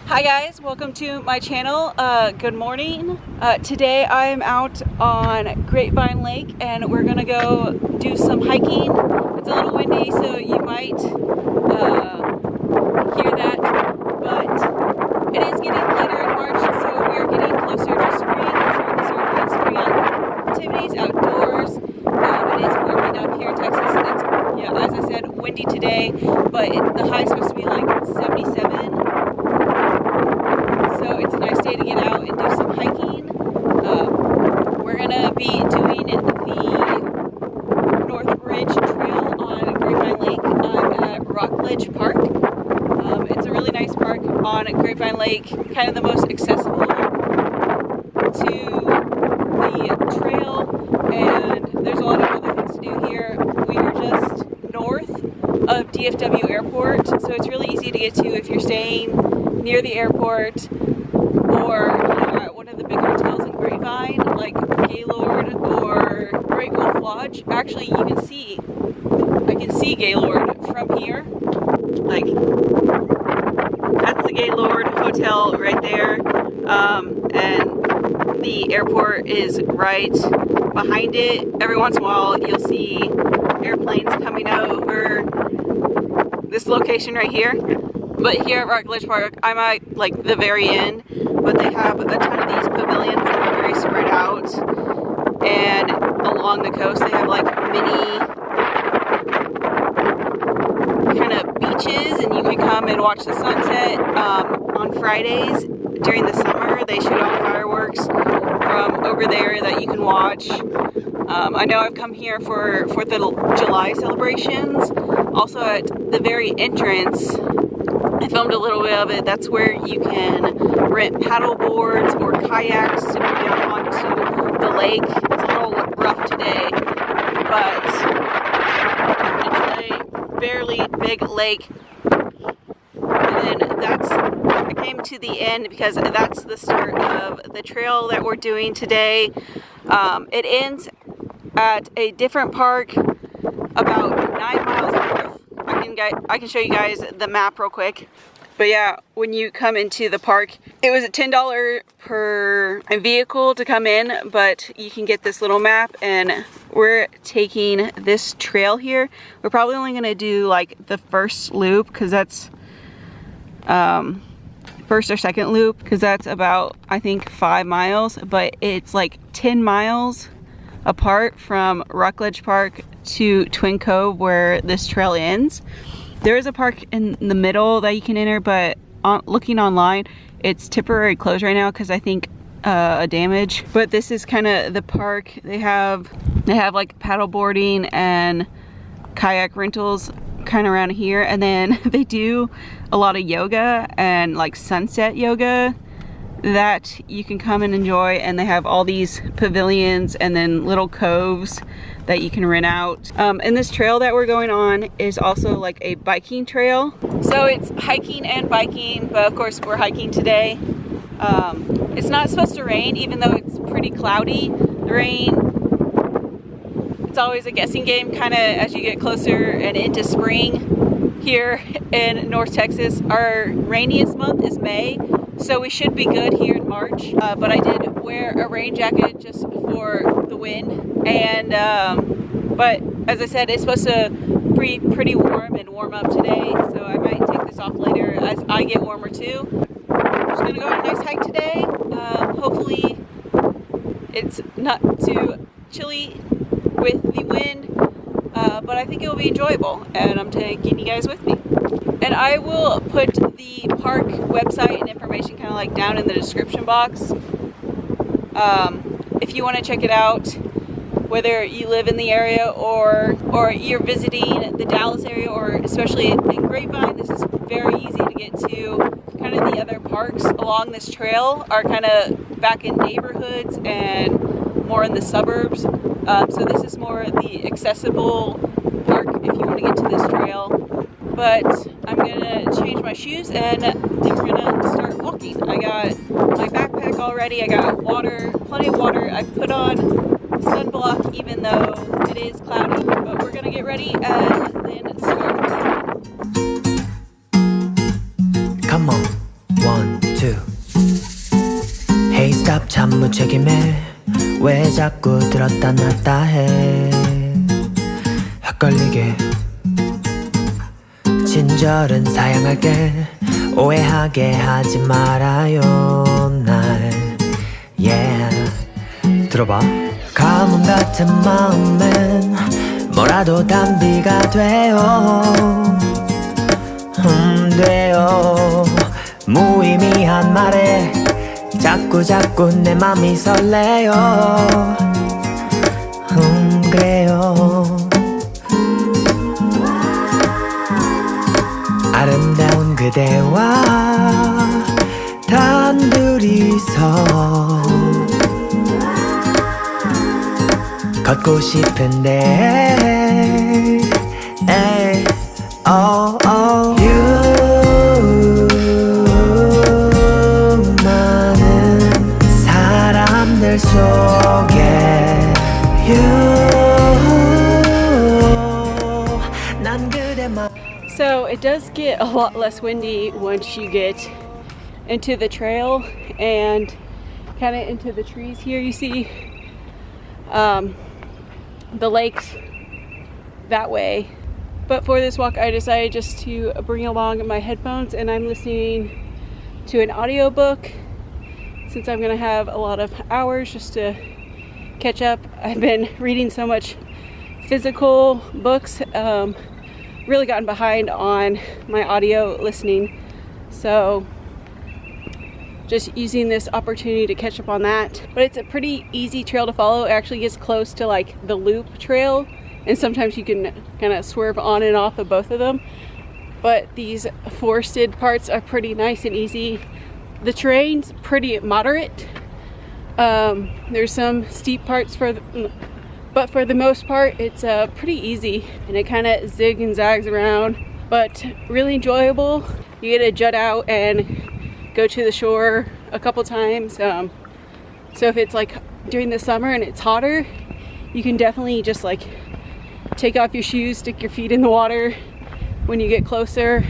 Hi guys, welcome to my channel. Good morning. Today I am out on Grapevine Lake and we're gonna go do some hiking. It's a little windy, so you might hear that, but it is getting later in March, so we are getting closer to spring. We're starting to start doing spring activities outdoors. It is warming up here in Texas. It's, as I said, windy today, but the high is supposed to be like 77. So it's a nice day to get out and do some hiking. We're gonna be doing the North Ridge Trail on Grapevine Lake. I'm at Rockledge Park. It's a really nice park on Grapevine Lake, kind of the most accessible to the trail, and there's a lot of other things to do here. We are just north of DFW Airport, so it's really easy to get to if you're staying near the airport or at one of the big hotels in Grapevine, like Gaylord or Great Wolf Lodge. Actually, I can see Gaylord from here. Like, that's the Gaylord Hotel right there, and the airport is right behind it. Every once in a while, you'll see airplanes coming over this location right here. But here at Rockledge Park, I'm at like the very end, but they have a ton of these pavilions that are very spread out, and along the coast they have like mini kind of beaches, and you can come and watch the sunset. On Fridays during the summer they shoot off fireworks from over there that you can watch. I know I've come here for 4th of July celebrations. Also at the very entrance, I filmed a little bit of it. That's where you can rent paddle boards or kayaks to go down onto the lake. It's a little rough today, but it's a fairly big lake. And then I came to the end because that's the start of the trail that we're doing today. It ends at a different park about 9 miles north. I can show you guys the map real quick. But yeah, when you come into the park, it was a $10 per vehicle to come in, but you can get this little map, and we're taking this trail here. We're probably only gonna do like the first loop, because that's first or second loop, because that's about, I think, 5 miles, but it's like 10 miles apart from Rockledge Park to Twin Cove, where this trail ends. There is a park in the middle that you can enter, but looking online, it's temporarily closed right now because I think a damage. But this is kind of the park. They have like paddle boarding and kayak rentals kind of around here, and then they do a lot of yoga and like sunset yoga that you can come and enjoy, and they have all these pavilions and then little coves that you can rent out. And this trail that we're going on is also like a biking trail. So it's hiking and biking, but of course we're hiking today. It's not supposed to rain, even though it's pretty cloudy. The rain, it's always a guessing game kind of as you get closer and into spring here in North Texas. Our rainiest month is May, so we should be good here in March. But I did wear a rain jacket just for the wind. And but as I said, it's supposed to be pretty warm and warm up today, so I might take this off later as I get warmer too. I'm just gonna go on a nice hike today. Hopefully it's not too chilly with the wind, but I think it will be enjoyable, and I'm taking you guys with me. And I will put the park website and information kind of like down in the description box. If you want to check it out, whether you live in the area or you're visiting the Dallas area, or especially in Grapevine, this is very easy to get to. Kind of the other parks along this trail are kind of back in neighborhoods and more in the suburbs. So this is more the accessible park if you want to get to this trail. But I'm gonna change my shoes and then we're gonna start walking. I got my backpack already. I got water, plenty of water. I put on sunblock even though it is cloudy, but we're gonna get ready and then start. Come on, 1, 2 Hey stop 참 무책임해 왜 자꾸 들었다 놨다 해 헷갈리게 친절은 사양할게 오해하게 하지 말아요 날 yeah 들어봐 가뭄 같은 마음엔 뭐라도 단비가 돼요 돼요 무의미한 말에 자꾸 내 맘이 설레요 그래요 아름다운 그대와 단둘이서 걷고 싶은데 에이, oh, oh. 많은 사람들 속에 난 그대만 So it does get a lot less windy once you get into the trail and kind of into the trees here. You see the lakes that way. But for this walk I decided just to bring along my headphones and I'm listening to an audiobook since I'm gonna have a lot of hours just to catch up. I've been reading so much physical books, really gotten behind on my audio listening, so just using this opportunity to catch up on that. But it's a pretty easy trail to follow. It actually gets close to like the loop trail and sometimes you can kind of swerve on and off of both of them, but these forested parts are pretty nice and easy. The terrain's pretty moderate. There's some steep parts but for the most part it's pretty easy and it kind of zig and zags around, but really enjoyable. You get to jut out and go to the shore a couple times. So if it's like during the summer and it's hotter, you can definitely just like take off your shoes, stick your feet in the water when you get closer.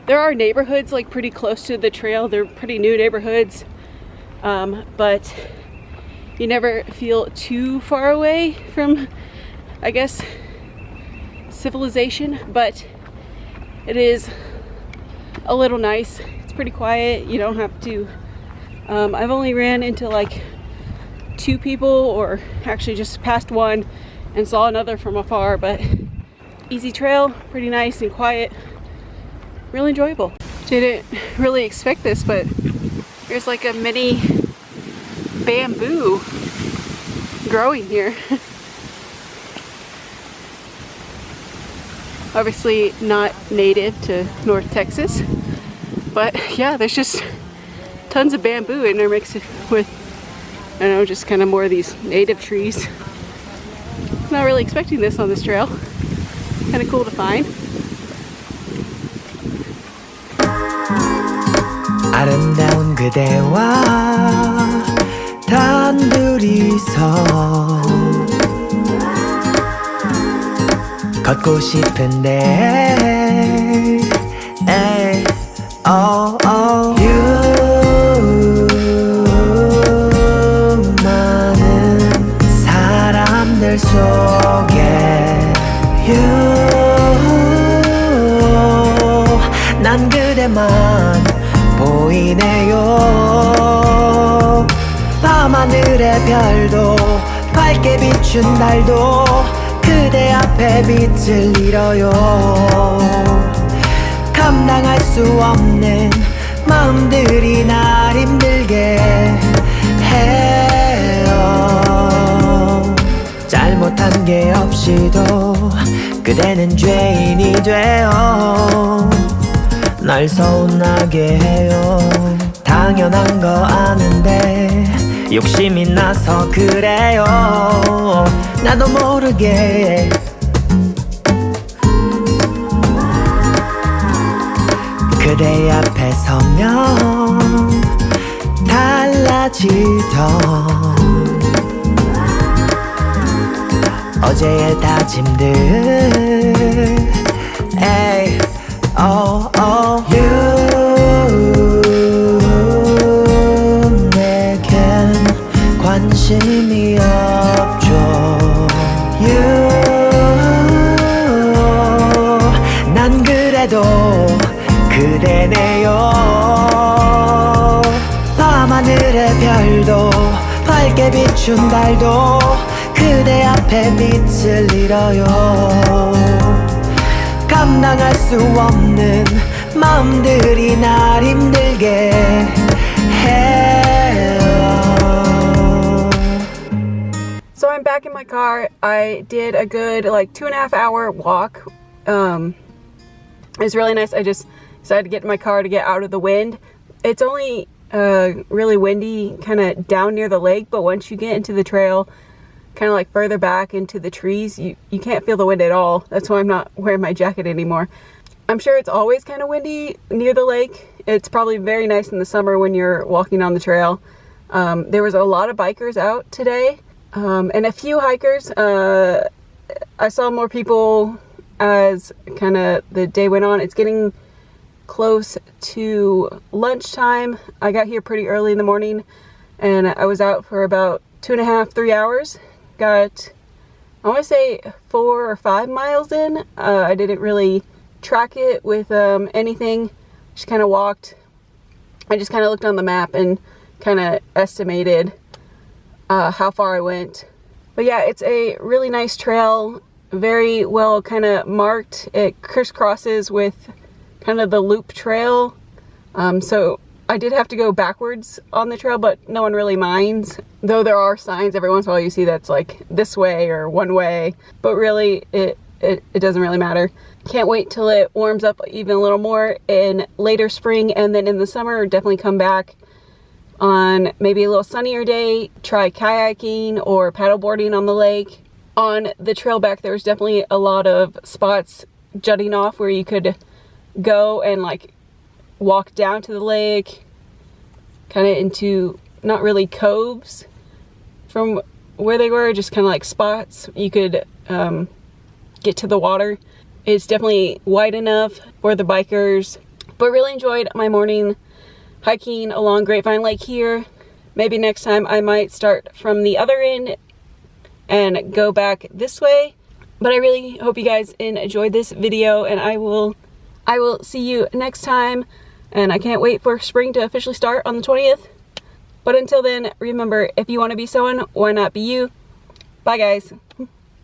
There are neighborhoods like pretty close to the trail. They're pretty new neighborhoods, but you never feel too far away from, I guess, civilization, but it is a little nice. It's pretty quiet. You don't have to, I've only ran into like 2 people, or actually just passed one and saw another from afar, but easy trail, pretty nice and quiet, really enjoyable. Didn't really expect this, but there's like a mini bamboo growing here. Obviously not native to North Texas, but yeah, there's just tons of bamboo and they're mixed with, I don't know, just kind of more of these native trees. Not really expecting this on this trail. Kind of cool to find. 아름다운 그대와 단둘이서 걷고 싶은데 에이, oh, oh. 많은 사람들 속에 난 그대만 보이네요. 밤하늘의 별도 밝게 비춘 달도 그대 앞에 빛을 잃어요. 감당할 수 없는 마음들이 날 힘들게 해요. 잘못한 게 없이도 그대는 죄인이 되어 날 서운하게 해요. 당연한 거 아는데 욕심이 나서 그래요. 나도 모르게 그대 앞에 서면 달라지던 어제의 다짐들 에이, oh, oh. 밝게 비춘 달도 그대 앞에 빛을 잃어요. 감당할 수 없는 마음들이 날 힘들게 해요. So I'm back in my car. I did a good like 2.5 hour walk. It was really nice. I just decided to get in my car to get out of the wind. It's only really windy kind of down near the lake, but once you get into the trail, kind of like further back into the trees, you can't feel the wind at all. That's why I'm not wearing my jacket anymore. I'm sure it's always kind of windy near the lake. It's probably very nice in the summer when you're walking on the trail. There was a lot of bikers out today, and a few hikers. I saw more people as kind of the day went on. It's getting close to lunchtime. I got here pretty early in the morning, and I was out for about 2.5-3 hours. Got, I want to say 4 or 5 miles in. I didn't really track it with anything. Just kind of walked. I just kind of looked on the map and kind of estimated how far I went. But yeah, it's a really nice trail, very well kind of marked. It crisscrosses with kind of the loop trail. So I did have to go backwards on the trail, but no one really minds. Though there are signs every once in a while you see that's like this way or one way, but really it doesn't really matter. Can't wait till it warms up even a little more in later spring, and then in the summer definitely come back on maybe a little sunnier day, try kayaking or paddleboarding on the lake. On the trail back there's definitely a lot of spots jutting off where you could go and like walk down to the lake, kind of into not really coves from where they were, just kind of like spots you could get to the water. It's definitely wide enough for the bikers, but really enjoyed my morning hiking along Grapevine Lake here. Maybe next time I might start from the other end and go back this way. But I really hope you guys enjoyed this video, and I will see you next time. And I can't wait for spring to officially start on the 20th. But until then, remember, if you want to be someone, why not be you? Bye guys.